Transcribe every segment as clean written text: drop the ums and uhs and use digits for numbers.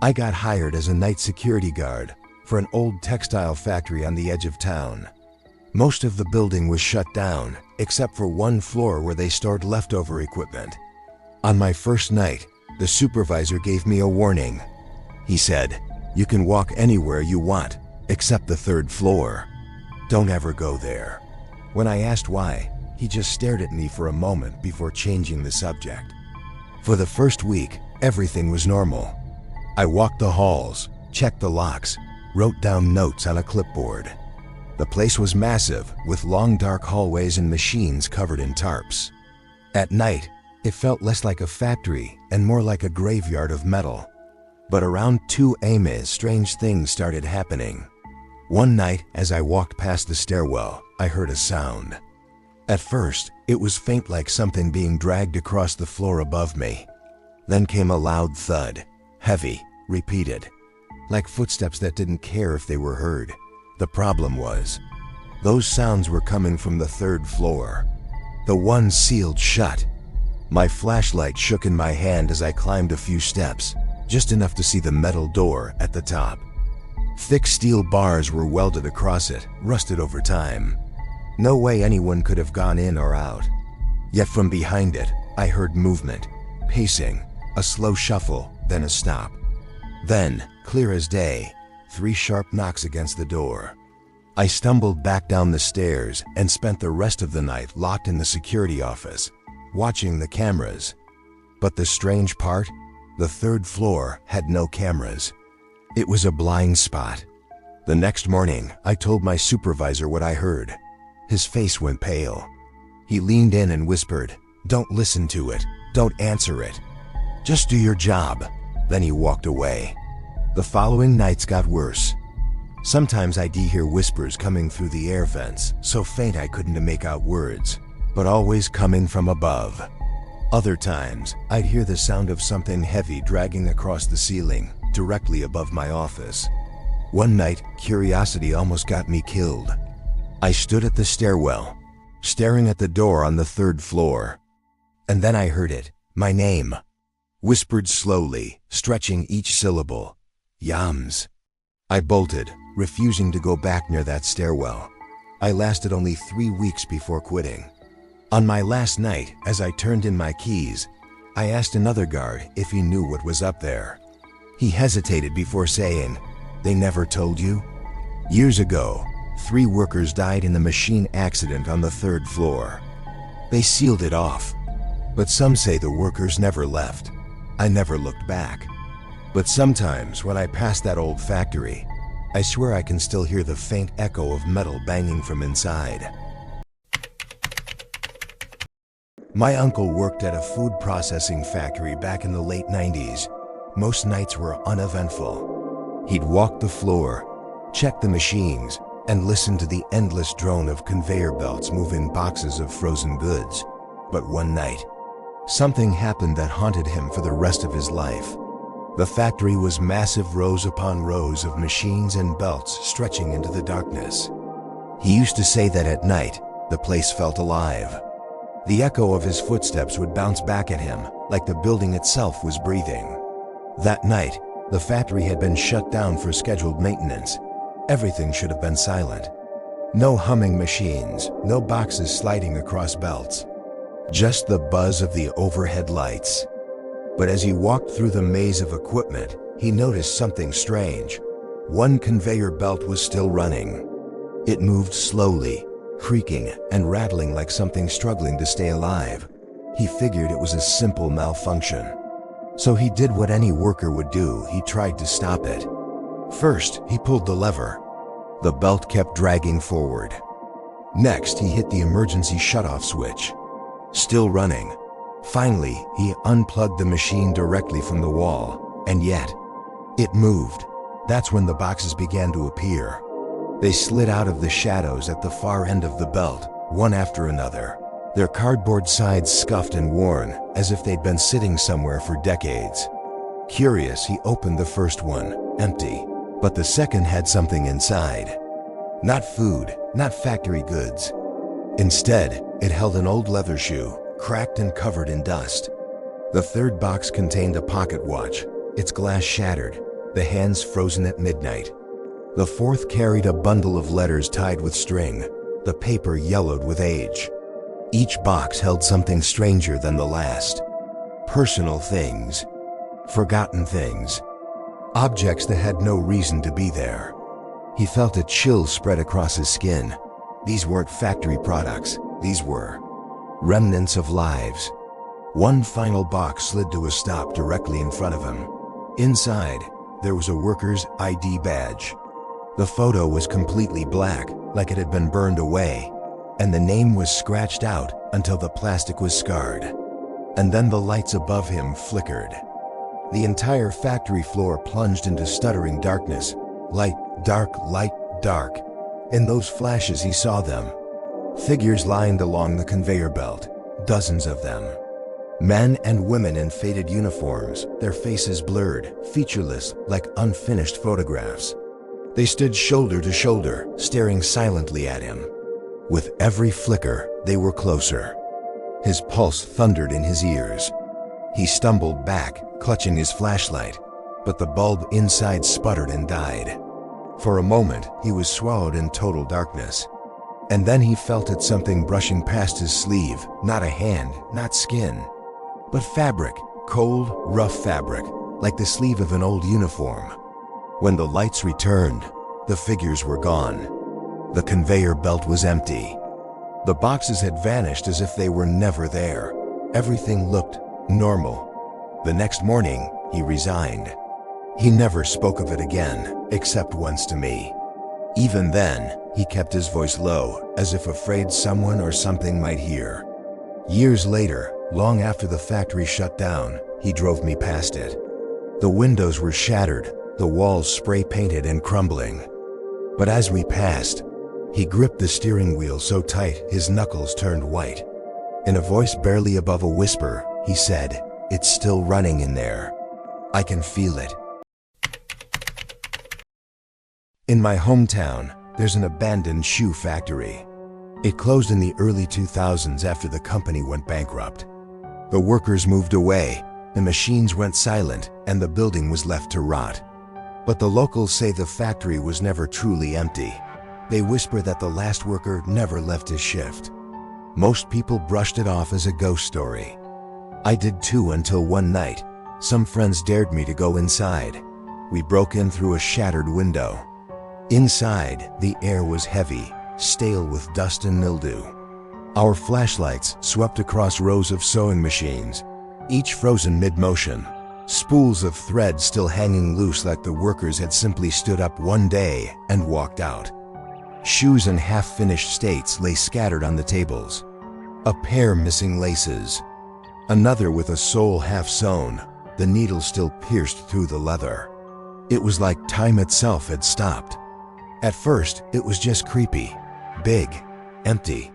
I got hired as a night security guard for an old textile factory on the edge of town. Most of the building was shut down, except for one floor where they stored leftover equipment. On my first night, the supervisor gave me a warning. He said, "You can walk anywhere you want, except the third floor. Don't ever go there." When I asked why, he just stared at me for a moment before changing the subject. For the first week, everything was normal. I walked the halls, checked the locks, wrote down notes on a clipboard. The place was massive, with long dark hallways and machines covered in tarps. At night, it felt less like a factory and more like a graveyard of metal. But around 2 a.m. strange things started happening. One night, as I walked past the stairwell, I heard a sound. At first, it was faint, like something being dragged across the floor above me. Then came a loud thud, heavy, repeated, like footsteps that didn't care if they were heard. The problem was, those sounds were coming from the third floor, the one sealed shut. My flashlight shook in my hand as I climbed a few steps, just enough to see the metal door at the top. Thick steel bars were welded across it, rusted over time. No way anyone could have gone in or out. Yet from behind it, I heard movement, pacing, a slow shuffle, then a stop. Then, clear as day, 3 sharp knocks against the door. I stumbled back down the stairs and spent the rest of the night locked in the security office, watching the cameras. But the strange part, the third floor had no cameras. It was a blind spot. The next morning, I told my supervisor what I heard. His face went pale. He leaned in and whispered, "Don't listen to it. Don't answer it. Just do your job." Then he walked away. The following nights got worse. Sometimes I'd hear whispers coming through the air vents, so faint I couldn't make out words, but always coming from above. Other times, I'd hear the sound of something heavy dragging across the ceiling, directly above my office. One night, curiosity almost got me killed. I stood at the stairwell, staring at the door on the third floor. And then I heard it, my name, whispered slowly, stretching each syllable. Yams. I bolted, refusing to go back near that stairwell. I lasted only 3 weeks before quitting. On my last night, as I turned in my keys, I asked another guard if he knew what was up there. He hesitated before saying, "They never told you?" Years ago, 3 workers died in a machine accident on the third floor. They sealed it off. But some say the workers never left. I never looked back. But sometimes when I pass that old factory, I swear I can still hear the faint echo of metal banging from inside. My uncle worked at a food processing factory back in the late 90s. Most nights were uneventful. He'd walk the floor, check the machines, and listen to the endless drone of conveyor belts moving boxes of frozen goods. But one night, something happened that haunted him for the rest of his life. The factory was massive, rows upon rows of machines and belts stretching into the darkness. He used to say that at night, the place felt alive. The echo of his footsteps would bounce back at him, like the building itself was breathing. That night, the factory had been shut down for scheduled maintenance. Everything should have been silent. No humming machines, no boxes sliding across belts. Just the buzz of the overhead lights. But as he walked through the maze of equipment, he noticed something strange. One conveyor belt was still running. It moved slowly, creaking and rattling like something struggling to stay alive. He figured it was a simple malfunction. So he did what any worker would do. He tried to stop it. First, he pulled the lever. The belt kept dragging forward. Next, he hit the emergency shutoff switch. Still running. Finally, he unplugged the machine directly from the wall, and yet, it moved. That's when the boxes began to appear. They slid out of the shadows at the far end of the belt, one after another. Their cardboard sides scuffed and worn, as if they'd been sitting somewhere for decades. Curious, he opened the first one, empty. But the second had something inside. Not food, not factory goods. Instead, it held an old leather shoe, cracked and covered in dust. The third box contained a pocket watch, its glass shattered, the hands frozen at midnight. The fourth carried a bundle of letters tied with string, the paper yellowed with age. Each box held something stranger than the last. Personal things, forgotten things, objects that had no reason to be there. He felt a chill spread across his skin. These weren't factory products, these were remnants of lives. One final box slid to a stop directly in front of him. Inside, there was a worker's ID badge. The photo was completely black, like it had been burned away, and the name was scratched out until the plastic was scarred. And then the lights above him flickered. The entire factory floor plunged into stuttering darkness. Light, dark, dark. In those flashes he saw them. Figures lined along the conveyor belt, dozens of them. Men and women in faded uniforms, their faces blurred, featureless, like unfinished photographs. They stood shoulder to shoulder, staring silently at him. With every flicker, they were closer. His pulse thundered in his ears. He stumbled back, clutching his flashlight, but the bulb inside sputtered and died. For a moment, he was swallowed in total darkness. And then he felt it, something brushing past his sleeve, not a hand, not skin, but fabric, cold, rough fabric, like the sleeve of an old uniform. When the lights returned, the figures were gone. The conveyor belt was empty. The boxes had vanished as if they were never there. Everything looked normal. The next morning, he resigned. He never spoke of it again, except once to me. Even then, he kept his voice low, as if afraid someone or something might hear. Years later, long after the factory shut down, he drove me past it. The windows were shattered, the walls spray-painted and crumbling. But as we passed, he gripped the steering wheel so tight his knuckles turned white. In a voice barely above a whisper, he said, "It's still running in there. I can feel it." In my hometown, there's an abandoned shoe factory. It closed in the early 2000s after the company went bankrupt. The workers moved away, the machines went silent, and the building was left to rot. But the locals say the factory was never truly empty. They whisper that the last worker never left his shift. Most people brushed it off as a ghost story. I did too, until one night, some friends dared me to go inside. We broke in through a shattered window. Inside, the air was heavy, stale with dust and mildew. Our flashlights swept across rows of sewing machines, each frozen mid-motion, spools of thread still hanging loose like the workers had simply stood up one day and walked out. Shoes in half-finished states lay scattered on the tables. A pair missing laces. Another with a sole half-sewn, the needle still pierced through the leather. It was like time itself had stopped. At first, it was just creepy, big, empty.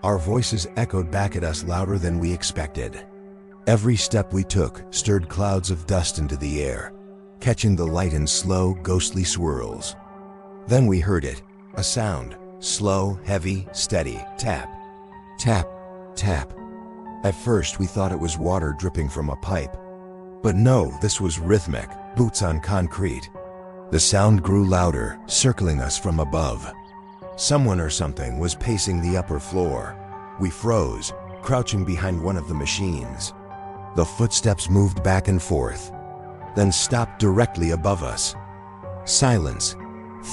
Our voices echoed back at us louder than we expected. Every step we took stirred clouds of dust into the air, catching the light in slow, ghostly swirls. Then we heard it, a sound, slow, heavy, steady, tap, tap, tap. At first, we thought it was water dripping from a pipe. But no, this was rhythmic, boots on concrete. The sound grew louder, circling us from above. Someone or something was pacing the upper floor. We froze, crouching behind one of the machines. The footsteps moved back and forth, then stopped directly above us. Silence,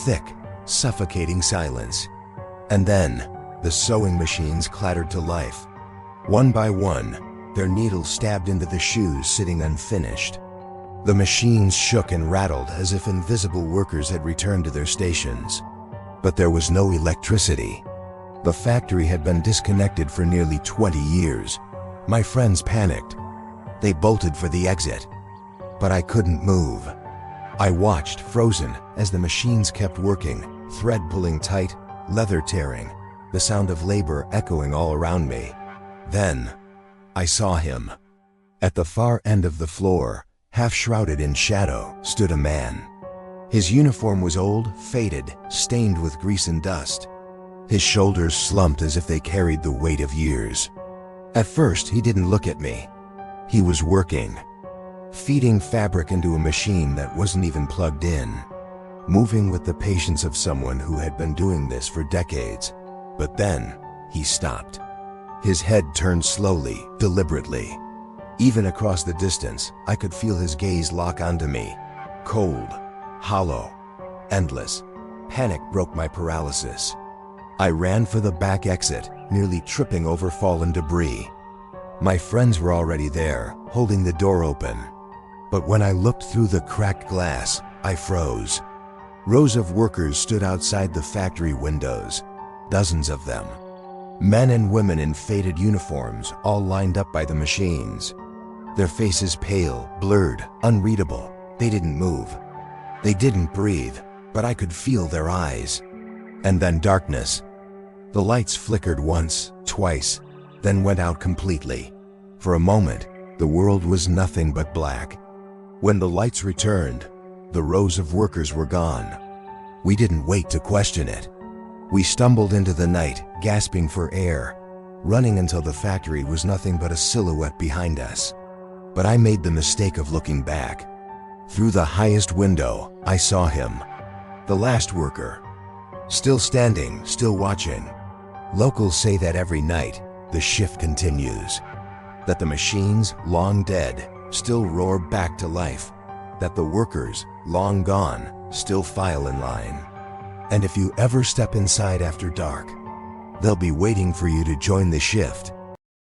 thick, suffocating silence. And then, the sewing machines clattered to life. One by one, their needles stabbed into the shoes sitting unfinished. The machines shook and rattled as if invisible workers had returned to their stations. But there was no electricity. The factory had been disconnected for nearly 20 years. My friends panicked. They bolted for the exit. But I couldn't move. I watched, frozen, as the machines kept working, thread pulling tight, leather tearing, the sound of labor echoing all around me. Then, I saw him. At the far end of the floor, half shrouded in shadow, stood a man. His uniform was old, faded, stained with grease and dust. His shoulders slumped as if they carried the weight of years. At first, he didn't look at me. He was working. feeding fabric into a machine that wasn't even plugged in, moving with the patience of someone who had been doing this for decades. But then, he stopped. His head turned slowly, deliberately. Even across the distance, I could feel his gaze lock onto me. Cold, hollow, endless. Panic broke my paralysis. I ran for the back exit, nearly tripping over fallen debris. My friends were already there, holding the door open. But when I looked through the cracked glass, I froze. Rows of workers stood outside the factory windows, dozens of them. Men and women in faded uniforms, all lined up by the machines. Their faces pale, blurred, unreadable. They didn't move. They didn't breathe, but I could feel their eyes. And then darkness. The lights flickered once, twice, then went out completely. For a moment, the world was nothing but black. When the lights returned, the rows of workers were gone. We didn't wait to question it. We stumbled into the night, gasping for air, running until the factory was nothing but a silhouette behind us. But I made the mistake of looking back. Through the highest window, I saw him. The last worker. Still standing, still watching. Locals say that every night, the shift continues. That the machines, long dead, still roar back to life. That the workers, long gone, still file in line. And if you ever step inside after dark, they'll be waiting for you to join the shift.